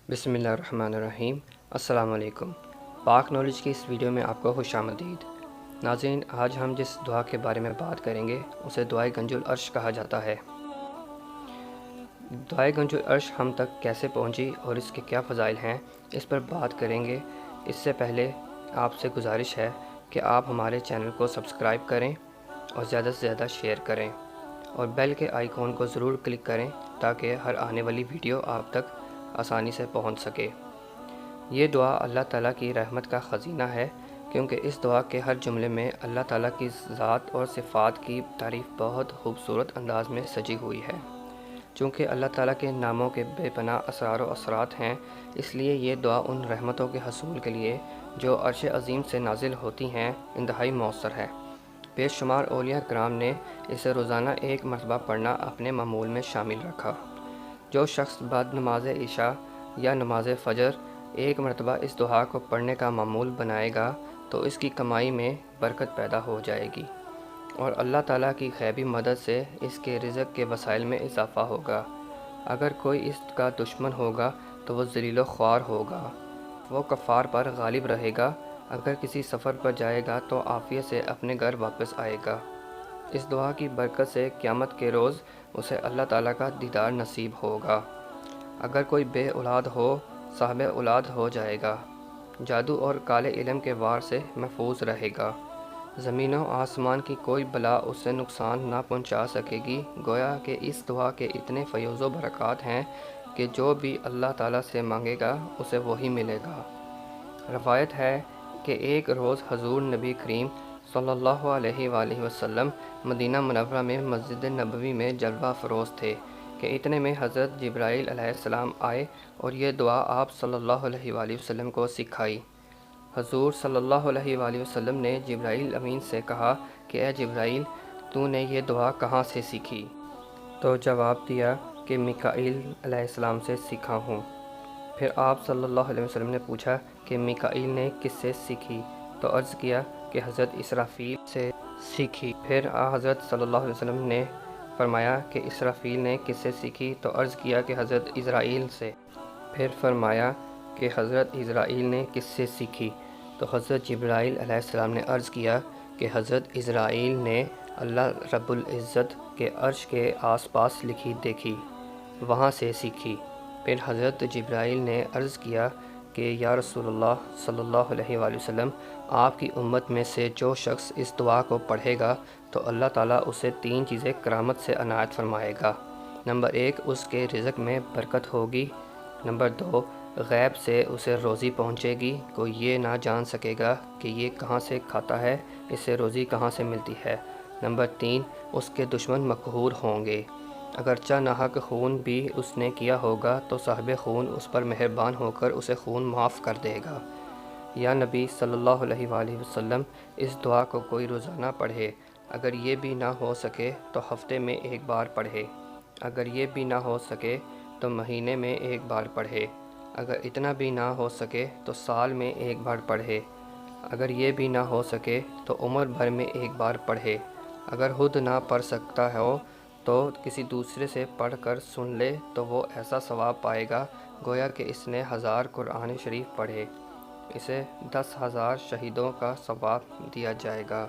بسم اللہ الرحمن الرحیم۔ السلام علیکم۔ پاک نالج کی اس ویڈیو میں آپ کو خوش آمدید۔ ناظرین، آج ہم جس دعا کے بارے میں بات کریں گے اسے دعائے گنج العرش کہا جاتا ہے۔ دعائے گنج العرش ہم تک کیسے پہنچی اور اس کے کیا فضائل ہیں، اس پر بات کریں گے۔ اس سے پہلے آپ سے گزارش ہے کہ آپ ہمارے چینل کو سبسکرائب کریں اور زیادہ سے زیادہ شیئر کریں اور بیل کے آئیکن کو ضرور کلک کریں تاکہ ہر آنے والی ویڈیو آپ تک آسانی سے پہنچ سکے۔ یہ دعا اللہ تعالیٰ کی رحمت کا خزینہ ہے، کیونکہ اس دعا کے ہر جملے میں اللہ تعالیٰ کی ذات اور صفات کی تعریف بہت خوبصورت انداز میں سجی ہوئی ہے۔ چونکہ اللہ تعالیٰ کے ناموں کے بے پناہ اسرار و اثرات ہیں، اس لیے یہ دعا ان رحمتوں کے حصول کے لیے جو عرش عظیم سے نازل ہوتی ہیں انتہائی مؤثر ہے۔ بے شمار اولیاء کرام نے اسے روزانہ ایک مرتبہ پڑھنا اپنے معمول میں شامل رکھا۔ جو شخص بعد نماز عشاء یا نماز فجر ایک مرتبہ اس دعا کو پڑھنے کا معمول بنائے گا تو اس کی کمائی میں برکت پیدا ہو جائے گی اور اللہ تعالیٰ کی غیبی مدد سے اس کے رزق کے وسائل میں اضافہ ہوگا۔ اگر کوئی اس کا دشمن ہوگا تو وہ ذلیل و خوار ہوگا، وہ کفار پر غالب رہے گا۔ اگر کسی سفر پر جائے گا تو عافیت سے اپنے گھر واپس آئے گا۔ اس دعا کی برکت سے قیامت کے روز اسے اللہ تعالیٰ کا دیدار نصیب ہوگا۔ اگر کوئی بے اولاد ہو، صاحب اولاد ہو جائے گا۔ جادو اور کالے علم کے وار سے محفوظ رہے گا۔ زمین و آسمان کی کوئی بلا اسے نقصان نہ پہنچا سکے گی۔ گویا کہ اس دعا کے اتنے فیوز و برکات ہیں کہ جو بھی اللہ تعالیٰ سے مانگے گا اسے وہی ملے گا۔ روایت ہے کہ ایک روز حضور نبی کریم صلی اللہ علیہ وآلہ وسلم مدینہ منورہ میں مسجد نبوی میں جلوہ افروز تھے کہ اتنے میں حضرت جبرائیل علیہ السلام آئے اور یہ دعا آپ صلی اللہ علیہ وآلہ وسلم کو سکھائی۔ حضور صلی اللہ علیہ وآلہ وسلم نے جبرائیل امین سے کہا کہ اے جبرائیل، تو نے یہ دعا کہاں سے سیکھی؟ تو جواب دیا کہ میکائیل علیہ السلام سے سیکھا ہوں۔ پھر آپ صلی اللہ علیہ وسلم نے پوچھا کہ میکائیل نے کس سے سیکھی؟ تو عرض کیا کہ حضرت اسرافیل سے سیکھی۔ پھر حضرت صلی اللہ علیہ وسلم نے فرمایا کہ اسرافیل نے کس سے سیکھی؟ تو عرض کیا کہ حضرت اسرائیل سے۔ پھر فرمایا کہ حضرت اسرائیل نے کس سے سیکھی؟ تو حضرت جبرائیل علیہ السلام نے عرض کیا کہ حضرت اسرائیل نے اللہ رب العزت کے عرش کے آس پاس لکھی دیکھی، وہاں سے سیکھی۔ پھر حضرت جبرائیل نے عرض کیا کہ یا رسول اللہ صلی اللہ علیہ وآلہ وسلم، آپ کی امت میں سے جو شخص اس دعا کو پڑھے گا تو اللہ تعالیٰ اسے 3 چیزیں کرامت سے عنایت فرمائے گا۔ نمبر 1، اس کے رزق میں برکت ہوگی۔ نمبر 2، غیب سے اسے روزی پہنچے گی، کوئی یہ نہ جان سکے گا کہ یہ کہاں سے کھاتا ہے، اس سے روزی کہاں سے ملتی ہے۔ نمبر 3، اس کے دشمن مقہور ہوں گے، اگرچہ ناحق خون بھی اس نے کیا ہوگا تو صاحب خون اس پر مہربان ہو کر اسے خون معاف کر دے گا۔ یا نبی صلی اللہ علیہ وآلہ وسلم، اس دعا کو کوئی روزانہ پڑھے، اگر یہ بھی نہ ہو سکے تو ہفتے میں 1 بار پڑھے، اگر یہ بھی نہ ہو سکے تو مہینے میں 1 بار پڑھے، اگر اتنا بھی نہ ہو سکے تو سال میں 1 بار پڑھے، اگر یہ بھی نہ ہو سکے تو عمر بھر میں 1 بار پڑھے، اگر خود نہ پڑھ سکتا ہو تو کسی دوسرے سے پڑھ کر سن لے تو وہ ایسا ثواب پائے گا گویا کہ اس نے 1000 قرآن شریف پڑھے۔ اسے 10,000 شہیدوں کا ثواب دیا جائے گا۔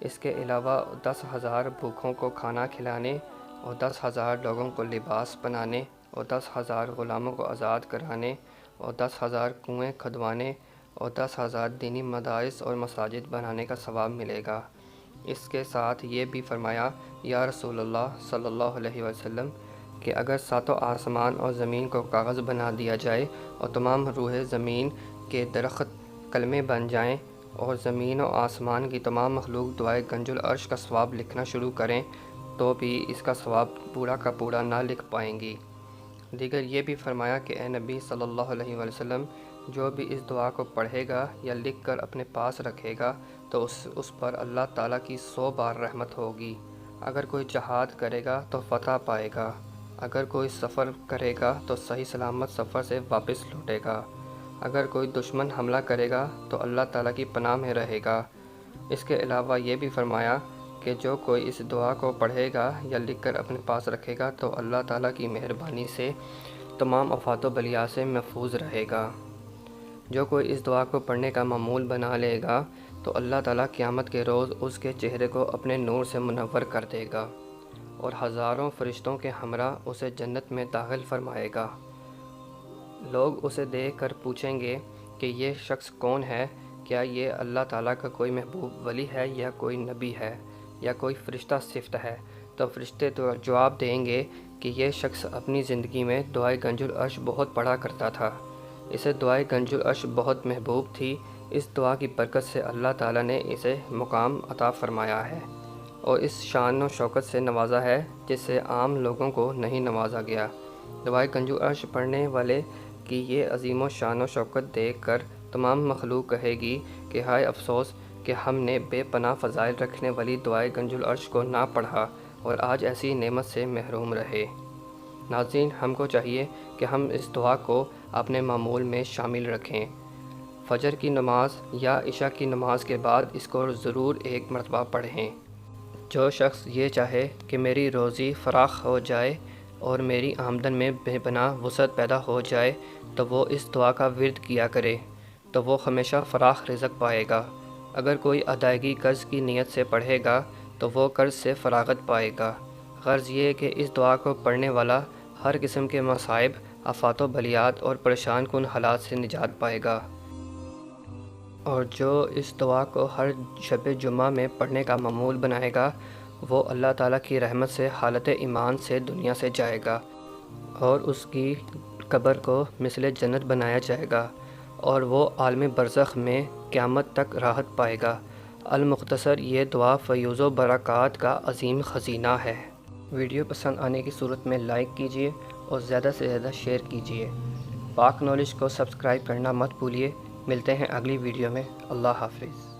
اس کے علاوہ 10,000 بھوکوں کو کھانا کھلانے اور 10,000 لوگوں کو لباس بنانے اور 10,000 غلاموں کو آزاد کرانے اور 10,000 کنویں کھدوانے اور 10,000 دینی مدارس اور مساجد بنانے کا ثواب ملے گا۔ اس کے ساتھ یہ بھی فرمایا یا رسول اللہ صلی اللہ علیہ وسلم کہ اگر 7 آسمان اور زمین کو کاغذ بنا دیا جائے اور تمام روح زمین کے درخت کلمے بن جائیں اور زمین و آسمان کی تمام مخلوق دعائے گنج العرش کا ثواب لکھنا شروع کریں تو بھی اس کا ثواب پورا کا پورا نہ لکھ پائیں گی۔ دیگر یہ بھی فرمایا کہ اے نبی صلی اللہ علیہ وآلہ وسلم، جو بھی اس دعا کو پڑھے گا یا لکھ کر اپنے پاس رکھے گا تو اس پر اللہ تعالیٰ کی 100 بار رحمت ہوگی۔ اگر کوئی جہاد کرے گا تو فتح پائے گا، اگر کوئی سفر کرے گا تو صحیح سلامت سفر سے واپس لوٹے گا، اگر کوئی دشمن حملہ کرے گا تو اللہ تعالیٰ کی پناہ میں رہے گا۔ اس کے علاوہ یہ بھی فرمایا کہ جو کوئی اس دعا کو پڑھے گا یا لکھ کر اپنے پاس رکھے گا تو اللہ تعالیٰ کی مہربانی سے تمام آفات و بلیات سے محفوظ رہے گا۔ جو کوئی اس دعا کو پڑھنے کا معمول بنا لے گا تو اللہ تعالیٰ قیامت کے روز اس کے چہرے کو اپنے نور سے منور کر دے گا اور ہزاروں فرشتوں کے ہمراہ اسے جنت میں داخل فرمائے گا۔ لوگ اسے دیکھ کر پوچھیں گے کہ یہ شخص کون ہے؟ کیا یہ اللہ تعالیٰ کا کوئی محبوب ولی ہے یا کوئی نبی ہے یا کوئی فرشتہ صفت ہے؟ تو فرشتے تو جواب دیں گے کہ یہ شخص اپنی زندگی میں دعائے گنج العرش بہت پڑھا کرتا تھا، اسے دعائے گنج العرش بہت محبوب تھی، اس دعا کی برکت سے اللہ تعالیٰ نے اسے مقام عطا فرمایا ہے اور اس شان و شوکت سے نوازا ہے جس سے عام لوگوں کو نہیں نوازا گیا۔ دعائے گنج العرش پڑھنے والے کی یہ عظیم و شان و شوکت دیکھ کر تمام مخلوق کہے گی کہ ہائے افسوس کہ ہم نے بے پناہ فضائل رکھنے والی دعائے گنج العرش کو نہ پڑھا اور آج ایسی نعمت سے محروم رہے۔ ناظرین، ہم کو چاہیے کہ ہم اس دعا کو اپنے معمول میں شامل رکھیں۔ فجر کی نماز یا عشاء کی نماز کے بعد اس کو ضرور ایک مرتبہ پڑھیں۔ جو شخص یہ چاہے کہ میری روزی فراخ ہو جائے اور میری آمدن میں بے پناہ وسعت پیدا ہو جائے تو وہ اس دعا کا ورد کیا کرے تو وہ ہمیشہ فراخ رزق پائے گا۔ اگر کوئی ادائیگی قرض کی نیت سے پڑھے گا تو وہ قرض سے فراغت پائے گا۔ غرض یہ کہ اس دعا کو پڑھنے والا ہر قسم کے مصائب، آفات و بلیات اور پریشان کن حالات سے نجات پائے گا، اور جو اس دعا کو ہر شب جمعہ میں پڑھنے کا معمول بنائے گا وہ اللہ تعالیٰ کی رحمت سے حالت ایمان سے دنیا سے جائے گا اور اس کی قبر کو مثل جنت بنایا جائے گا اور وہ عالم برزخ میں قیامت تک راحت پائے گا۔ المختصر، یہ دعا فیوز و برکات کا عظیم خزینہ ہے۔ ویڈیو پسند آنے کی صورت میں لائک کیجیے اور زیادہ سے زیادہ شیئر کیجیے۔ پاک نالج کو سبسکرائب کرنا مت بھولیے۔ ملتے ہیں اگلی ویڈیو میں۔ اللہ حافظ۔